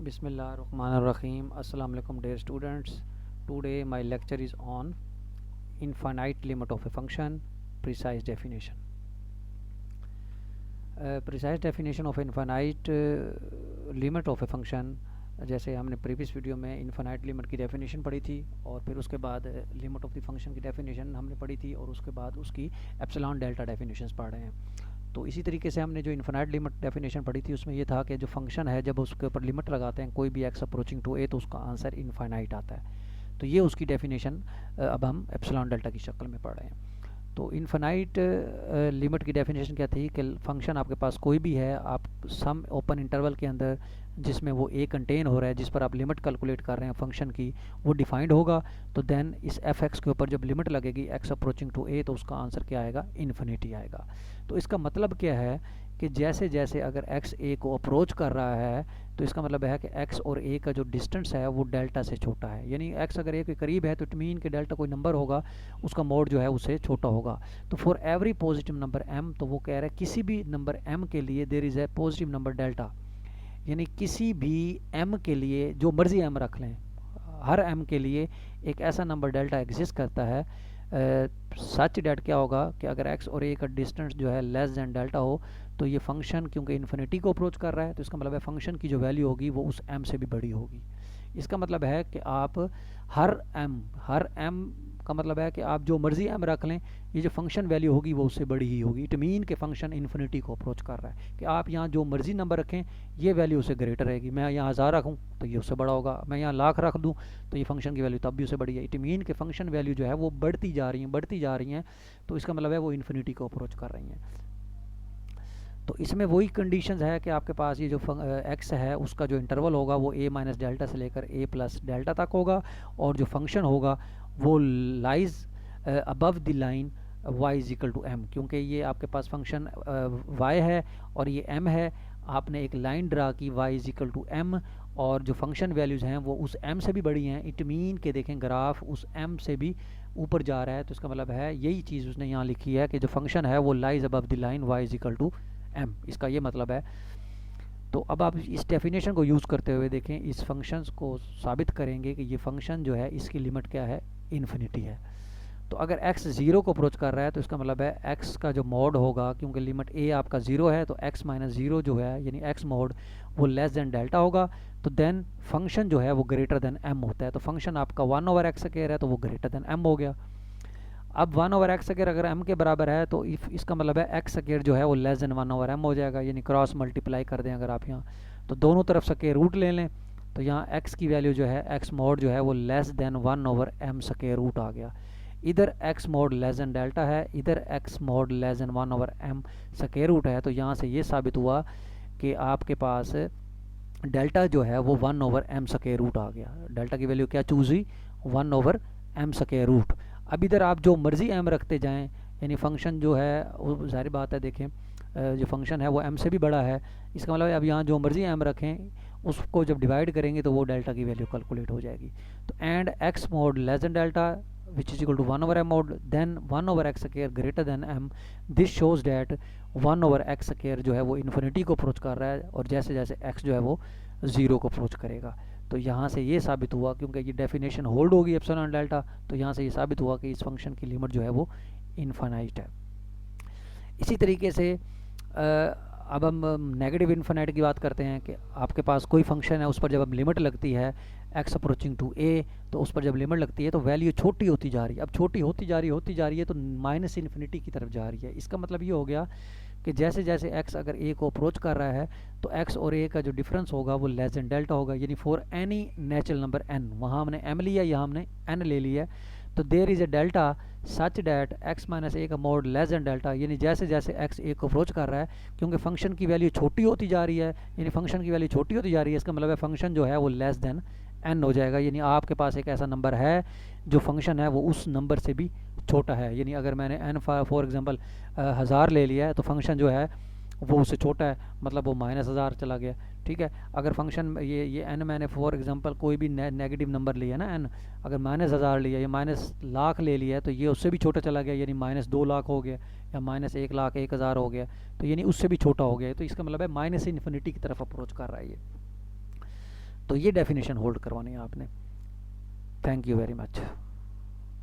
Bismillahirrahmanirrahim. Assalamu alaikum dear students. Today my lecture is on infinite limit of a function, precise definition. Precise definition of infinite limit of a function, जैसे हमने previous video में infinite limit की definition पढ़ी थी और फिर उसके बाद लिमिट ऑफ द फंक्शन की डेफिनेशन हमने पढ़ी थी और उसके बाद उसकी एप्सिलॉन डेल्टा डेफिनेशंस पढ़ रहे हैं। तो इसी तरीके से हमने जो इनफाइनाइट लिमिट डेफिनेशन पढ़ी थी उसमें ये था कि जो फंक्शन है जब उसके ऊपर लिमिट लगाते हैं कोई भी एक्स अप्रोचिंग टू ए तो उसका आंसर इनफाइनाइट आता है। तो ये उसकी डेफिनेशन अब हम एप्सिलॉन डेल्टा की शक्ल में पढ़ रहे हैं। तो इनफाइनाइट लिमिट की डेफिनेशन क्या थी कि फंक्शन आपके पास कोई भी है, आप सम ओपन इंटरवल के अंदर जिसमें वो ए कंटेन हो रहा है, जिस पर आप लिमिट कैलकुलेट कर रहे हैं फंक्शन की, वो डिफाइंड होगा। तो देन इस एफ एक्स के ऊपर जब लिमिट लगेगी एक्स अप्रोचिंग टू ए तो उसका आंसर क्या आएगा, इन्फिनिटी आएगा। तो इसका मतलब क्या है कि जैसे जैसे अगर x a को अप्रोच कर रहा है तो इसका मतलब है कि x और a का जो डिस्टेंस है वो डेल्टा से छोटा है, यानी x अगर a के करीब है तो इट मीन कि डेल्टा कोई नंबर होगा उसका मोड जो है उससे छोटा होगा। तो for every positive number m, तो वो कह रहा है किसी भी नंबर m के लिए there is a positive number delta, यानी किसी भी m के लिए जो मर्जी m रख लें, हर m के लिए एक ऐसा नंबर डेल्टा एग्जिस्ट करता है। सच डेट क्या होगा कि अगर x और a का डिस्टेंस जो है लेस देन डेल्टा हो तो ये फंक्शन क्योंकि इन्फिनिटी को अप्रोच कर रहा है तो इसका मतलब है फंक्शन की जो वैल्यू होगी वो उस m से भी बड़ी होगी। इसका मतलब है कि आप हर m का मतलब है कि आप जो मर्जी m रख लें, ये जो फंक्शन वैल्यू होगी वो उससे बड़ी ही होगी। इट मीन कि फंक्शन इन्फिनिटी को अप्रोच कर रहा है कि आप यहाँ जो मर्जी नंबर रखें ये वैल्यू उससे ग्रेटर रहेगी। मैं यहाँ 1000 रखूँ तो ये उससे बड़ा होगा, मैं यहाँ लाख रख दूँ तो ये फंक्शन की वैल्यू तब भी उससे बड़ी है। इट मीन कि फंक्शन वैल्यू जो है वो बढ़ती जा रही हैं, तो इसका मतलब है वो इन्फिनिटी को अप्रोच कर रही हैं। तो इसमें वही कंडीशंस है कि आपके पास ये जो एक्स है उसका जो इंटरवल होगा वो a माइनस डेल्टा से लेकर a प्लस डेल्टा तक होगा और जो फंक्शन होगा वो lies above the line y is equal to m, क्योंकि ये आपके पास फंक्शन y है और ये m है। आपने एक लाइन ड्रा की y is equal to m और जो फंक्शन वैल्यूज़ हैं वो उस m से भी बड़ी हैं। इट मीन के देखें ग्राफ उस m से भी ऊपर जा रहा है, तो इसका मतलब है यही चीज़ उसने यहाँ लिखी है कि जो फंक्शन है वो lies above the line y is equal to m, इसका ये मतलब है। तो अब आप इस डेफिनेशन को यूज़ करते हुए देखें, इस फंक्शंस को साबित करेंगे कि ये फंक्शन जो है इसकी लिमिट क्या है, इन्फिनिटी है। तो अगर x 0 को अप्रोच कर रहा है तो इसका मतलब है x का जो मोड होगा, क्योंकि लिमिट a आपका 0 है तो x माइनस 0 जो है यानी x मोड वो लेस देन डेल्टा होगा। तो देन फंक्शन जो है वो ग्रेटर देन m होता है। तो फंक्शन आपका 1 ओवर एक्स स्क्वायर है तो वो ग्रेटर देन m हो गया। अब 1 ओवर एक्स स्क्वायर अगर m के बराबर है तो इसका मतलब है एक्स स्क्वायर जो है वो लेस देन 1 ओवर m हो जाएगा, यानी क्रॉस मल्टीप्लाई कर दें अगर आप यहाँ तो दोनों तरफ स्क्वायर रूट ले लें तो यहाँ x की वैल्यू जो है x मोड जो है वो less than 1 over m square root आ गया। इधर x mod less than delta है, इधर x mod less than 1 over m square root है। तो यहाँ से ये साबित हुआ कि आपके पास डेल्टा जो है वो 1 ओवर m स्क्वायर रूट आ गया। डेल्टा की वैल्यू क्या चूज हुई, 1 ओवर m स्क्वायर रूट। अब इधर आप जो मर्जी m रखते जाएं, यानी फंक्शन जो है वो जाहिर बात है देखें जो फंक्शन है वो m से भी बड़ा है, इसका मतलब है अब यहाँ जो मर्जी m रखें उसको जब डिवाइड करेंगे तो वो डेल्टा की वैल्यू कैलकुलेट हो जाएगी। तो and x mod less than delta which is equal to 1 over m mod then 1 over x square greater than m, this shows that 1 over x square जो है वो इन्फिनिटी को अप्रोच कर रहा है और जैसे जैसे x जो है वो 0 को अप्रोच करेगा। तो यहाँ से ये साबित हुआ, क्योंकि ये डेफिनेशन होल्ड होगी एप्सिलॉन डेल्टा, तो यहाँ से ये साबित हुआ कि इस फंक्शन की लिमिट जो है वो इनफाइनाइट है। इसी तरीके से अब हम नेगेटिव इन्फिनाइट की बात करते हैं कि आपके पास कोई फंक्शन है उस पर जब अब लिमिट लगती है x अप्रोचिंग टू a, तो उस पर जब लिमिट लगती है तो वैल्यू छोटी होती जा रही है। अब छोटी होती जा रही है तो माइनस इन्फिनिटी की तरफ जा रही है। इसका मतलब ये हो गया कि जैसे जैसे x अगर a को अप्रोच कर रहा है तो x और a का जो डिफरेंस होगा वो लेस देन डेल्टा होगा, यानी for any natural number n, वहाँ हमने m लिया यहाँ हमने n ले लिया, तो there is a delta such that x minus a का मोड लेस देन डेल्टा, यानी जैसे जैसे x a को अप्रोच कर रहा है क्योंकि फंक्शन की वैल्यू छोटी होती जा रही है, यानी फंक्शन की वैल्यू छोटी होती जा रही है, इसका मतलब है फंक्शन जो है वो लेस देन n हो जाएगा। यानी आपके पास एक ऐसा नंबर है जो फंक्शन है वो उस नंबर से भी छोटा है, यानी अगर मैंने n फॉर एग्जांपल 1000 ले लिया है तो फंक्शन जो है वो उससे छोटा है, मतलब वो माइनस 1000 चला गया। ठीक है, अगर फंक्शन ये n मैंने फॉर एग्जांपल कोई भी नेगेटिव नंबर लिया ना n, अगर माइनस 1000 लिया या माइनस लाख ले लिया है तो ये उससे भी छोटा चला गया, यानी माइनस 2 लाख हो गया या माइनस 1 लाख 1000 हो गया, तो यानी उससे भी छोटा हो गया। तो इसका मतलब है माइनस इन्फिनिटी की तरफ अप्रोच कर रहा है ये। तो ये डेफिनेशन होल्ड करवानी है आपने। Thank you very much.